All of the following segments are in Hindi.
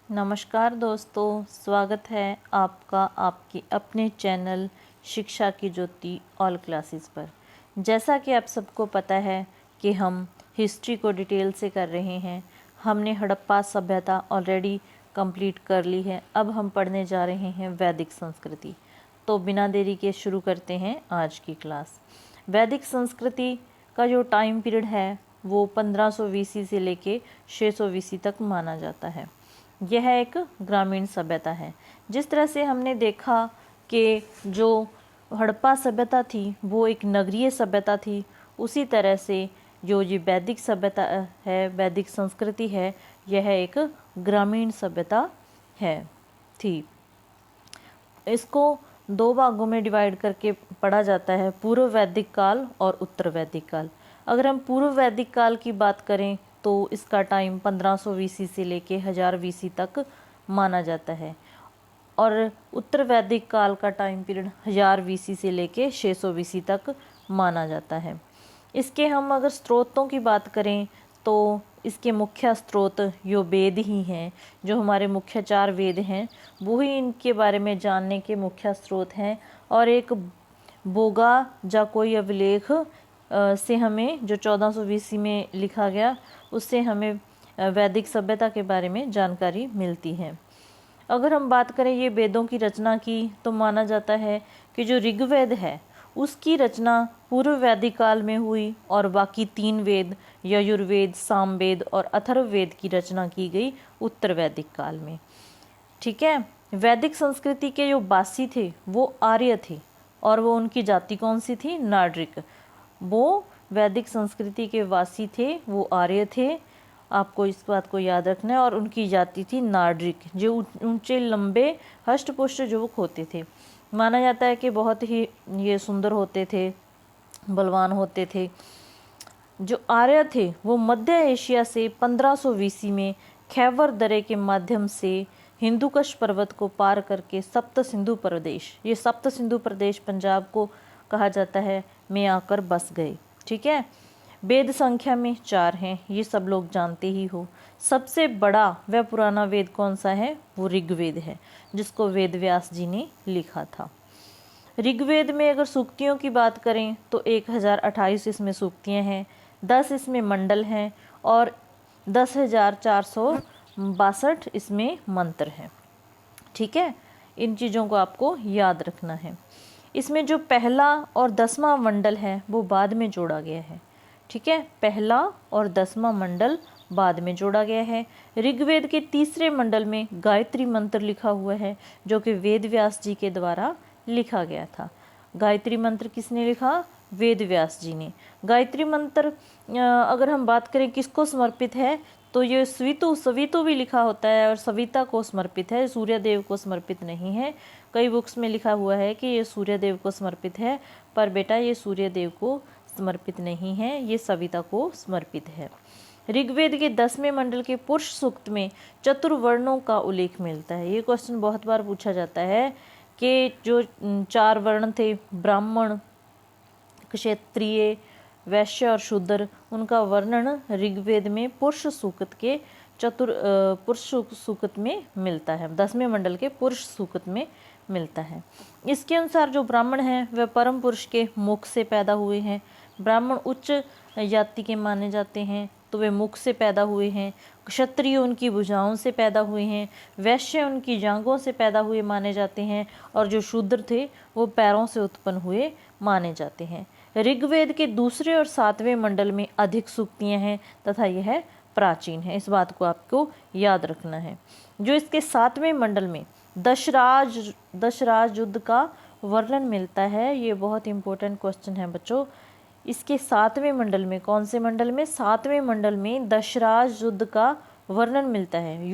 नमस्कार दोस्तों, स्वागत है आपका आपके अपने चैनल शिक्षा की ज्योति ऑल क्लासेस पर। जैसा कि आप सबको पता है कि हम हिस्ट्री को डिटेल से कर रहे हैं। हमने हड़प्पा सभ्यता ऑलरेडी कंप्लीट कर ली है। अब हम पढ़ने जा रहे हैं वैदिक संस्कृति। तो बिना देरी के शुरू करते हैं आज की क्लास। वैदिक संस्कृति का जो टाइम पीरियड है वो 1500 वीसी से लेके 600 वीसी तक माना जाता है। यह एक ग्रामीण सभ्यता है। जिस तरह से हमने देखा कि जो हड़प्पा सभ्यता थी वो एक नगरीय सभ्यता थी, उसी तरह से जो ये वैदिक सभ्यता है, वैदिक संस्कृति है, यह एक ग्रामीण सभ्यता है थी। इसको दो भागों में डिवाइड करके पढ़ा जाता है, पूर्व वैदिक काल और उत्तर वैदिक काल। अगर हम पूर्व वैदिक काल की बात करें तो इसका टाइम 1500 वीसी से लेके 1000 वीसी तक माना जाता है, और उत्तर वैदिक काल का टाइम पीरियड 1000 वीसी से लेके 600 वीसी तक माना जाता है। इसके हम अगर स्रोतों की बात करें तो इसके मुख्य स्रोत यो वेद ही हैं। जो हमारे मुख्य 4 वेद हैं वो ही इनके बारे में जानने के मुख्य स्रोत हैं। और एक बोगा जा कोई अभिलेख से हमें जो 1400 वीसी में लिखा गया, उससे हमें वैदिक सभ्यता के बारे में जानकारी मिलती है। अगर हम बात करें ये वेदों की रचना की तो माना जाता है कि जो ऋग्वेद है उसकी रचना पूर्व वैदिक काल में हुई, और बाकी 3 वेद यजुर्वेद, सामवेद और अथर्ववेद की रचना की गई उत्तर वैदिक काल में। ठीक है। वैदिक संस्कृति के जो वासी थे वो आर्य थे, और वो उनकी जाति कौन सी थी? नागरिक। वो वैदिक संस्कृति के वासी थे, वो आर्य थे। आपको इस बात को याद रखना है। और उनकी जाति थी नागरिक, जो ऊंचे लंबे हष्ट-पुष्ट युवक होते थे। माना जाता है कि बहुत ही ये सुंदर होते थे, बलवान होते थे। जो आर्य थे वो मध्य एशिया से 1500 वीसी में खैबर दरे के माध्यम से हिंदुकुश पर्वत को पार करके सप्त सिंधु प्रदेश, ये सप्त सिंधु प्रदेश पंजाब को कहा जाता है, में आकर बस गए। ठीक है। वेद संख्या में 4 हैं, ये सब लोग जानते ही हो। सबसे बड़ा व पुराना वेद कौन सा है? वो ऋग्वेद है, जिसको वेद व्यास जी ने लिखा था। ऋग्वेद में अगर सूक्तियों की बात करें तो 1028 इसमें सूक्तियाँ हैं, 10 इसमें मंडल हैं, और 10,462 इसमें मंत्र हैं। ठीक है। इन चीज़ों को आपको याद रखना है। इसमें जो पहला और 10वां मंडल है वो बाद में जोड़ा गया है। ठीक है। पहला और 10वां मंडल बाद में जोड़ा गया है। ऋग्वेद के 3रे मंडल में गायत्री मंत्र लिखा हुआ है, जो कि वेद व्यास जी के द्वारा लिखा गया था। गायत्री मंत्र किसने लिखा? वेद व्यास जी ने। गायत्री मंत्र अगर हम बात करें किसको समर्पित है तो ये सवितु भी लिखा होता है, और सविता को समर्पित है, सूर्यदेव को समर्पित नहीं है। कई बुक्स में लिखा हुआ है कि ये सूर्यदेव को समर्पित है, पर बेटा ये सूर्यदेव को समर्पित नहीं है, ये सविता को समर्पित है। ऋग्वेद के 10वें मंडल के पुरुष सूक्त में चतुर्वर्णों का उल्लेख मिलता है। ये क्वेश्चन बहुत बार पूछा जाता है कि जो 4 वर्ण थे, ब्राह्मण, क्षत्रिय, वैश्य और शूद्र, उनका वर्णन ऋग्वेद में पुरुष सूक्त के पुरुष सूक्त में मिलता है, 10वें मंडल के पुरुष सूक्त में मिलता है। इसके अनुसार जो ब्राह्मण हैं वह परम पुरुष के मुख से पैदा हुए हैं। ब्राह्मण उच्च जाति के माने जाते हैं, तो वे मुख से पैदा हुए हैं। क्षत्रिय उनकी भुजाओं से पैदा हुए हैं, वैश्य उनकी जांघों से पैदा हुए माने जाते हैं, और जो शूद्र थे वो पैरों से उत्पन्न हुए माने जाते हैं। ऋग्वेद के 2 और 7वें मंडल में अधिक सूक्तियाँ हैं तथा यह प्राचीन है। इस बात को आपको याद रखना है। जो इसके 7वें मंडल में दशराज युद्ध का वर्णन मिलता है, ये बहुत इंपॉर्टेंट क्वेश्चन है बच्चों। इसके 7वें मंडल में, कौन से मंडल में? 7वें मंडल में दशराज युद्ध का वर्णन मिलता है,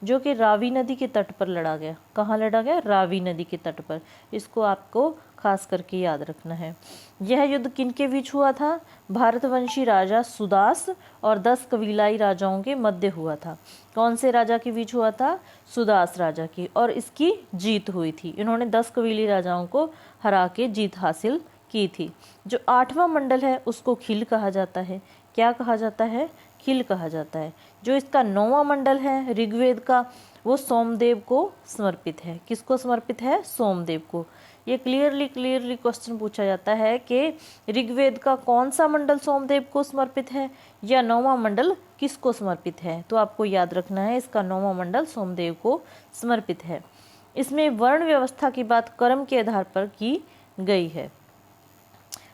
जो कि रावी नदी के तट पर लड़ा गया। कहाँ लड़ा गया? रावी नदी के तट पर। इसको आपको खास करके याद रखना है। यह युद्ध किनके बीच हुआ था? भारतवंशी राजा सुदास और 10 कबीलाई राजाओं के मध्य हुआ था। कौन से राजा के बीच हुआ था? सुदास राजा की, और इसकी जीत हुई थी। इन्होंने 10 कबीली राजाओं को हरा के जीत हासिल की थी। जो 8वां मंडल है उसको खिल कहा जाता है। क्या कहा जाता है? खिल कहा जाता है। जो इसका 9वां मंडल है ऋग्वेद का, वो सोमदेव को समर्पित है। किसको समर्पित है? सोमदेव को। ये क्लियरली क्वेश्चन पूछा जाता है कि ऋग्वेद का कौन सा मंडल सोमदेव को समर्पित है या 9वां मंडल किसको समर्पित है। तो आपको याद रखना है इसका 9वां मंडल सोमदेव को समर्पित है। इसमें वर्ण व्यवस्था की बात कर्म के आधार पर की गई है।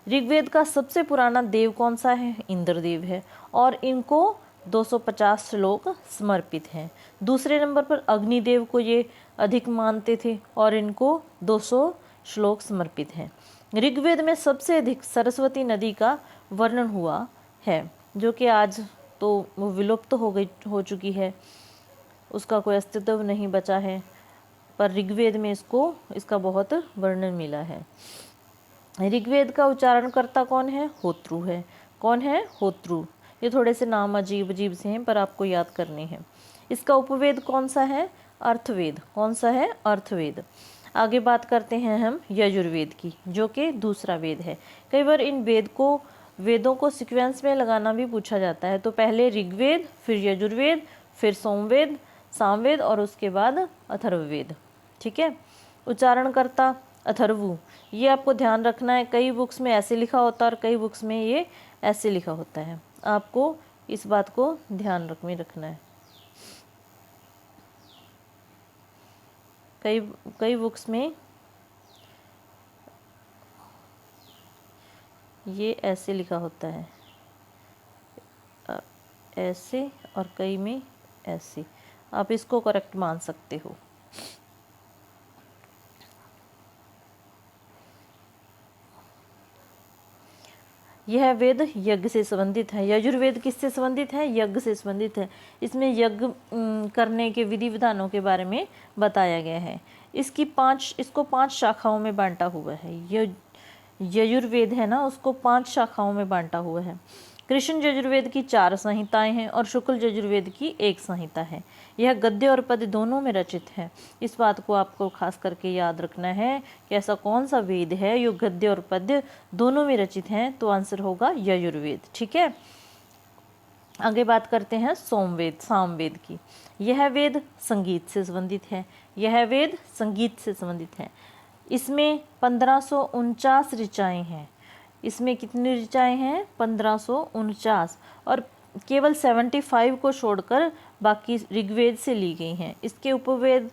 ऋग्वेद का सबसे पुराना देव कौन सा है? इंद्रदेव है और इनको 250 श्लोक समर्पित हैं। दूसरे नंबर पर अग्निदेव को ये अधिक मानते थे और इनको 200 श्लोक समर्पित हैं। ऋग्वेद में सबसे अधिक सरस्वती नदी का वर्णन हुआ है, जो कि आज तो वो विलुप्त हो चुकी है, उसका कोई अस्तित्व नहीं बचा है, पर ऋग्वेद में इसका बहुत वर्णन मिला है। ऋग्वेद का उच्चारणकर्ता कौन है? होत्रु है। कौन है? होत्रु। ये थोड़े से नाम अजीब अजीब से हैं पर आपको याद करने हैं। इसका उपवेद कौन सा है? अर्थवेद। कौन सा है? अर्थवेद। आगे बात करते हैं हम यजुर्वेद की, जो कि दूसरा वेद है। कई बार इन वेदों को सीक्वेंस में लगाना भी पूछा जाता है। तो पहले ऋग्वेद, फिर यजुर्वेद, फिर सोमवेद, सामवेद और उसके बाद अथर्ववेद। ठीक है। उच्चारणकर्ता अथर्वु, ये आपको ध्यान रखना है। कई बुक्स में ऐसे लिखा होता है और कई बुक्स में ये ऐसे लिखा होता है। आपको इस बात को ध्यान में रखना है। कई बुक्स में ये ऐसे लिखा होता है, ऐसे, और कई में ऐसे। आप इसको करेक्ट मान सकते हो। यह वेद यज्ञ से संबंधित है। यजुर्वेद किससे संबंधित है? यज्ञ से संबंधित है। इसमें यज्ञ करने के विधि विधानों के बारे में बताया गया है। इसको 5 शाखाओं में बांटा हुआ है। यजुर्वेद है ना, उसको 5 शाखाओं में बांटा हुआ है। कृष्ण यजुर्वेद की 4 संहिताएं हैं और शुक्ल यजुर्वेद की 1 संहिता है। यह गद्य और पद्य दोनों में रचित है। इस बात को आपको खास करके याद रखना है कि ऐसा कौन सा वेद है जो गद्य और पद्य दोनों में रचित हैं। तो आंसर होगा यजुर्वेद। ठीक है। आगे बात करते हैं सामवेद की। यह वेद संगीत से संबंधित है। यह वेद संगीत से संबंधित है। इसमें 1549 ऋचाएँ हैं। इसमें कितनी ऋचाएँ हैं? 1549, और केवल 75 को छोड़कर बाकी ऋग्वेद से ली गई हैं। इसके उपवेद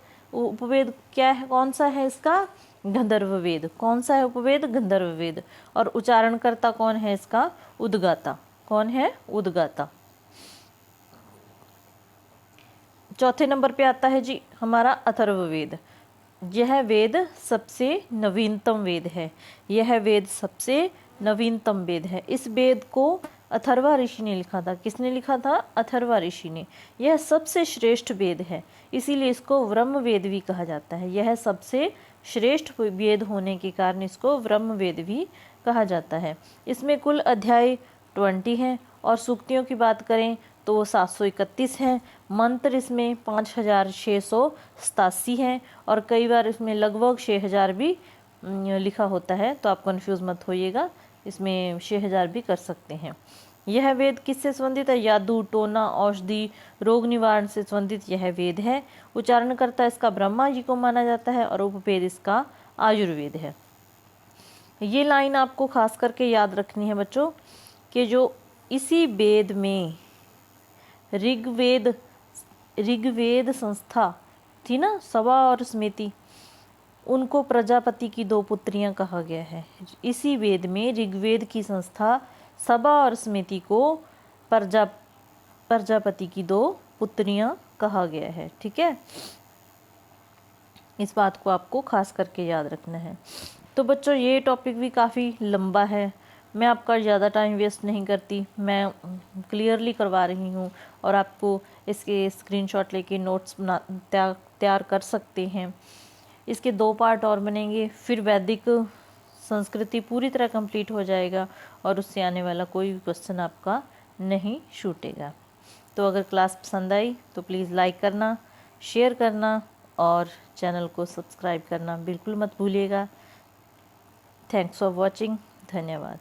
क्या है? कौन सा है इसका? गंधर्ववेद। कौन सा है उपवेद? गंधर्ववेद। और उच्चारणकर्ता कौन है इसका? उद्गाता। कौन है? उद्गाता। चौथे नंबर पे आता है जी हमारा अथर्ववेद। यह वेद सबसे नवीनतम वेद है। यह वेद सबसे नवीनतम वेद है। इस वेद को अथर्वा ऋषि ने लिखा था। किसने लिखा था? अथर्वा ऋषि ने। यह सबसे श्रेष्ठ वेद है, इसीलिए इसको ब्रह्म वेद भी कहा जाता है। यह सबसे श्रेष्ठ वेद होने के कारण इसको ब्रह्म वेद भी कहा जाता है। इसमें कुल अध्याय 20 हैं और सूक्तियों की बात करें तो वो 731 हैं। मंत्र इसमें 5687 हैं और कई बार इसमें लगभग 6000 भी लिखा होता है। तो आप कंफ्यूज मत होइएगा, इसमें 6000 भी कर सकते हैं। यह वेद किससे संबंधित है? यादु, टोना, औषधि, रोग निवारण से संबंधित यह वेद है। उच्चारणकर्ता इसका ब्रह्मा जी को माना जाता है और उपवेद इसका आयुर्वेद है। ये लाइन आपको खास करके याद रखनी है बच्चों कि जो इसी वेद में ऋग्वेद संस्था थी ना, सभा और समिति, उनको प्रजापति की 2 पुत्रियां कहा गया है। इसी वेद में ऋग्वेद की संस्था सभा और समिति को प्रजापति की 2 पुत्रियां कहा गया है। ठीक है। इस बात को आपको खास करके याद रखना है। तो बच्चों ये टॉपिक भी काफ़ी लंबा है, मैं आपका ज़्यादा टाइम वेस्ट नहीं करती, मैं क्लियरली करवा रही हूँ और आपको इसके स्क्रीनशॉट लेके नोट्स तैयार कर सकते हैं। इसके 2 पार्ट और बनेंगे, फिर वैदिक संस्कृति पूरी तरह कंप्लीट हो जाएगा और उससे आने वाला कोई भी क्वेश्चन आपका नहीं छूटेगा। तो अगर क्लास पसंद आई तो प्लीज़ लाइक करना, शेयर करना और चैनल को सब्सक्राइब करना बिल्कुल मत भूलिएगा। Thanks for watching. धन्यवाद।